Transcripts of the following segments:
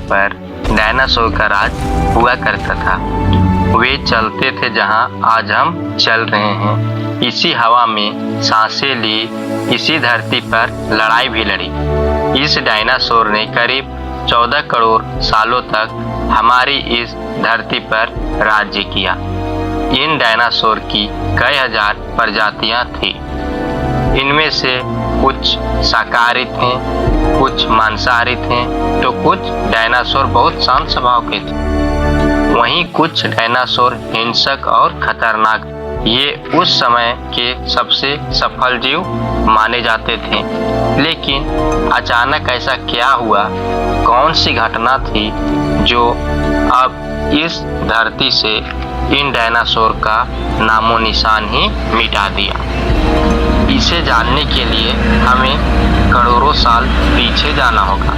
पर डायनासोर का राज हुआ करता था। वे चलते थे जहां आज हम चल रहे हैं, इसी हवा में सांसें ली, इसी धरती पर लड़ाई भी लड़ी। इस डायनासोर ने करीब 14 करोड़ सालों तक हमारी इस धरती पर राज्य किया। इन डायनासोर की कई हजार प्रजातियां थी। इनमें से कुछ शाकाहारी थे, कुछ मांसाहारी थे, तो कुछ डायनासोर बहुत शांत स्वभाव के थे। वहीं कुछ डायनासोर हिंसक और खतरनाक। ये उस समय के सबसे सफल जीव माने जाते थे। लेकिन अचानक ऐसा क्या हुआ, कौन सी घटना थी जो अब इस धरती से इन डायनासोर का नामो निशान ही मिटा दिया? इसे जानने के लिए हमें करोड़ों साल पीछे जाना होगा।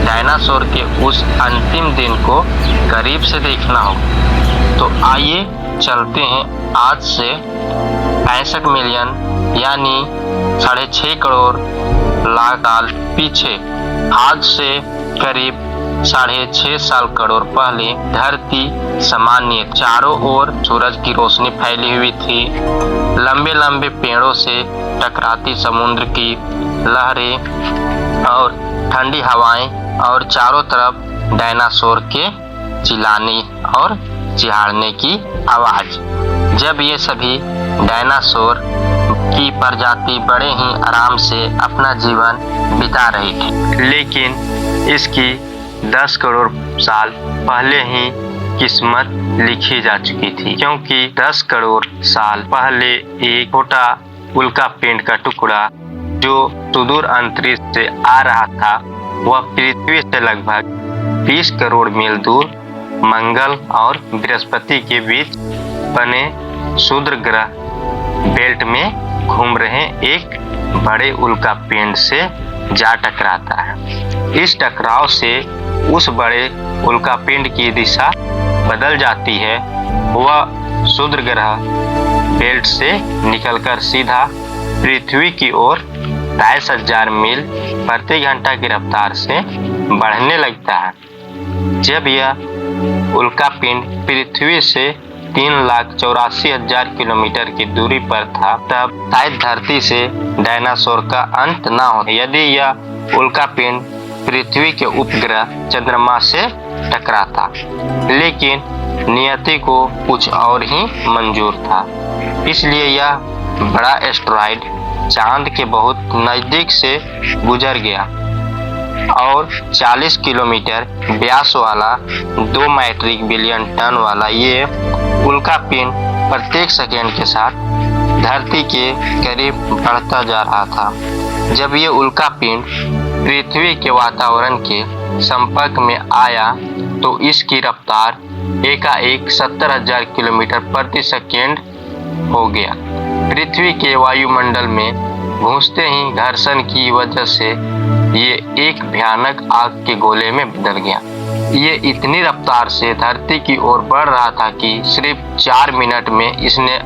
डायनासोर के उस अंतिम दिन को करीब से देखना होगा। तो आइए चलते हैं आज से 65 मिलियन यानी 6.5 करोड़ लाख साल पीछे। आज से करीब 6.5 साल करोड़ पहले धरती सामान्य, चारों ओर सूरज की रोशनी फैली हुई थी। लंबे लंबे पेड़ों से टकराती समुद्र की लहरें और ठंडी हवाएं और चारों तरफ डायनासोर के चिल्लाने और चिहाड़ने की आवाज। जब ये सभी डायनासोर की प्रजाति बड़े ही आराम से अपना जीवन बिता रही थी, लेकिन इसकी 10 करोड़ साल पहले ही किस्मत लिखी जा चुकी थी, क्योंकि 10 करोड़ साल पहले एक छोटा उल्का पिंड का टुकड़ा जो सुदूर अंतरिक्ष से आ रहा था, वह पृथ्वी से लगभग 20 करोड़ मील दूर मंगल और बृहस्पति के बीच बने क्षुद्र ग्रह बेल्ट में घूम रहे एक बड़े उल्का पिंड से जा टकराता है। इस टकराव से उस बड़े उल्का पिंड की दिशा बदल जाती है। वह क्षुद्र ग्रह बेल्ट से निकलकर सीधा पृथ्वी की ओर 22,000 मील प्रति घंटा की रफ्तार से बढ़ने लगता है। जब यह उल्का पिंड पृथ्वी से 3,84,000 किलोमीटर की दूरी पर था, तब शायद धरती से डायनासोर का अंत न हो, यदि यह उल्का पिंड पृथ्वी के उपग्रह चंद्रमा से टकराता। लेकिन नियति को कुछ और ही मंजूर था, इसलिए यह बड़ा एस्टेरॉयड चांद के बहुत नजदीक से गुजर गया और 40 किलोमीटर व्यास वाला 2 मीट्रिक बिलियन टन वाला ये उल्का पिंड प्रत्येक सेकेंड के साथ धरती के करीब बढ़ता जा रहा था। जब ये उल्का पिंड पृथ्वी के वातावरण के संपर्क में आया तो इसकी रफ्तार एकाएक 70,000 किलोमीटर प्रति सेकेंड हो गया। पृथ्वी के वायुमंडल में घुसते ही घर्षण की वजह से ये एक भयानक आग के गोले में बदल गया। ये इतनी रफ्तार से धरती की ओर बढ़ रहा था कि सिर्फ 4 मिनट में इसने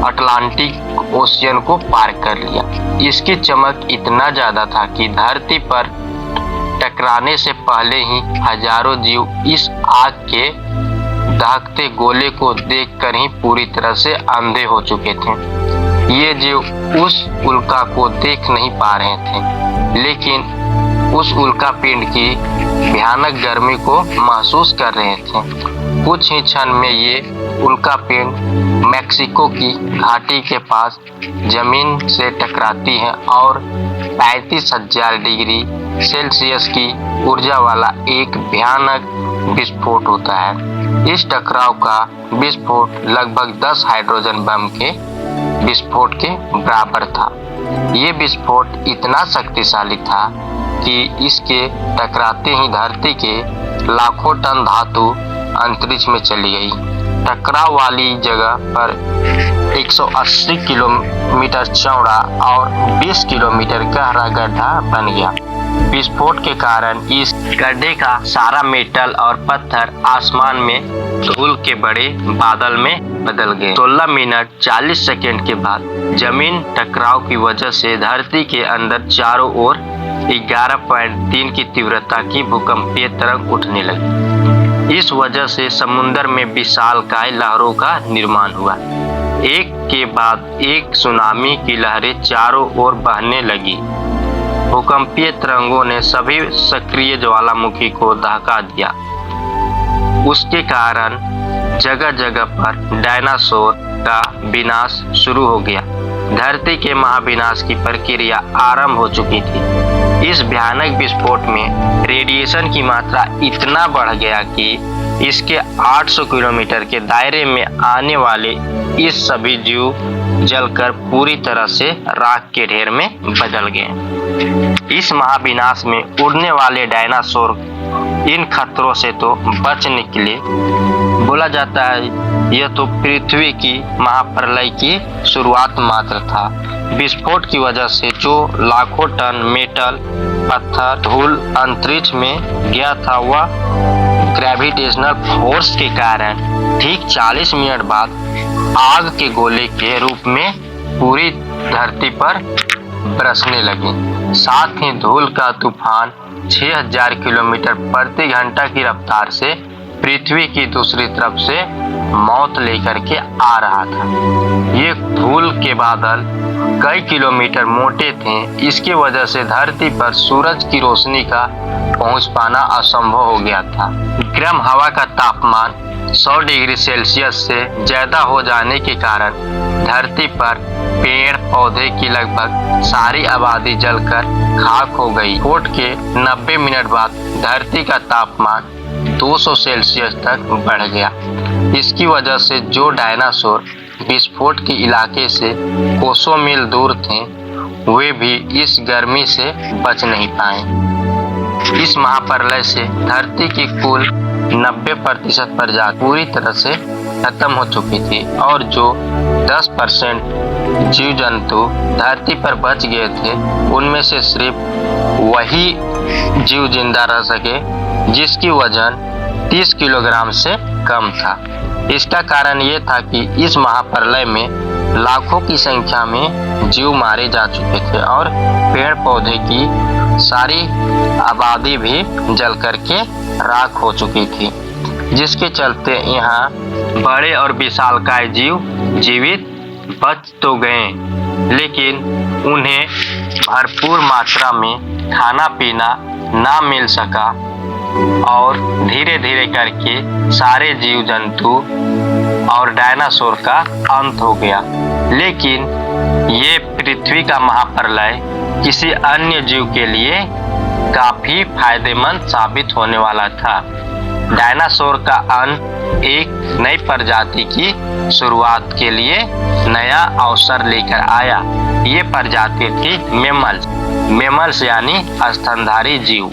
अटलांटिक ओशियन को पार कर लिया। इसकी चमक इतना ज्यादा था कि धरती पर टकराने से पहले ही हजारों जीव इस आग के दहकते गोले को देखकर ही पूरी तरह से अंधे हो चुके थे। ये जीव उस उल्का को देख नहीं पा रहे थे, लेकिन उस उल्का पिंड की भयानक गर्मी को महसूस कर रहे थे। कुछ ही क्षण में ये उल्का पिंड मैक्सिको की घाटी के पास जमीन से टकराती है और 35,000 डिग्री सेल्सियस की ऊर्जा वाला एक भयानक विस्फोट होता है। इस टकराव का विस्फोट लगभग 10 हाइड्रोजन बम के विस्फोट के बराबर था। ये विस्फोट इतना शक्तिशाली था कि इसके टकराते ही धरती के लाखों टन धातु अंतरिक्ष में चली गई। टकराव वाली जगह पर 180 किलोमीटर चौड़ा और 20 किलोमीटर गहरा गड्ढा बन गया। विस्फोट के कारण इस गड्ढे का सारा मेटल और पत्थर आसमान में धूल के बड़े बादल में बदल गए। 16 मिनट 40 सेकंड के बाद जमीन टकराव की वजह से धरती के अंदर चारों ओर 11.3 की तीव्रता की भूकंपीय तरंग उठने लगी। इस वजह से समुद्र में विशालकाय लहरों का निर्माण हुआ। एक के बाद एक सुनामी की लहरें चारों ओर बहने लगी। भूकंपीय तरंगों ने सभी सक्रिय ज्वालामुखी को दहका दिया। उसके कारण जगह जगह पर डायनासोर का विनाश शुरू हो गया। धरती के महाविनाश की प्रक्रिया आरंभ हो चुकी थी। इस भयानक विस्फोट में रेडिएशन की मात्रा इतना बढ़ गया कि इसके 800 किलोमीटर के दायरे में आने वाले इस सभी जीव जलकर पूरी तरह से राख के ढेर में बदल गए। इस महाविनाश में उड़ने वाले डायनासोर इन खतरों से तो बच निकले। बोला जाता है यह तो पृथ्वी की महाप्रलय की शुरुआत मात्र था। विस्फोट की वजह से जो लाखों टन मेटल, पत्थर, धूल अंतरिक्ष में गया था वह ग्रेविटेशनल फोर्स के कारण ठीक 40 मिनट बाद आग के गोले के रूप में पूरी धरती पर बरसने लगी। साथ ही धूल का तूफान 6000 किलोमीटर प्रति घंटा की रफ्तार से पृथ्वी की दूसरी तरफ से मौत लेकर के आ रहा था। ये धूल के बादल कई किलोमीटर मोटे थे। इसकी वजह से धरती पर सूरज की रोशनी का पहुंच पाना असंभव हो गया था। गर्म हवा का तापमान 100 डिग्री सेल्सियस से ज्यादा हो जाने के कारण धरती पर पेड़ पौधे की लगभग सारी आबादी जलकर खाक हो गई। विस्फोट के 90 मिनट बाद धरती का तापमान 200 सेल्सियस तक बढ़ गया। इसकी वजह से जो डायनासोर विस्फोट के इलाके से कोसों मील दूर थे वे भी इस गर्मी से बच नहीं पाए। इस महाप्रलय से धरती की कुल 90% प्रजाति पूरी तरह से खत्म हो चुकी थी और जो 10% जीव जंतु धरती पर बच गए थे उनमें से सिर्फ वही जीव जिंदा रह सके जिसकी वजन 30 किलोग्राम से कम था। इसका कारण ये था कि इस महाप्रलय में लाखों की संख्या में जीव मारे जा चुके थे और पेड़ पौधे की सारी आबादी भी जल करके राख हो चुकी थी, जिसके चलते यहाँ बड़े और विशालकाय जीव जीवित बच तो गए लेकिन उन्हें भरपूर मात्रा में खाना पीना ना मिल सका और धीरे धीरे करके सारे जीव जंतु और डायनासोर का अंत हो गया। लेकिन ये पृथ्वी का महाप्रलय किसी अन्य जीव के लिए काफी फायदेमंद साबित होने वाला था। डायनासोर का अंत एक नई प्रजाति की शुरुआत के लिए नया अवसर लेकर आया। ये प्रजाति थी मेमल्स यानी स्तनधारी जीव।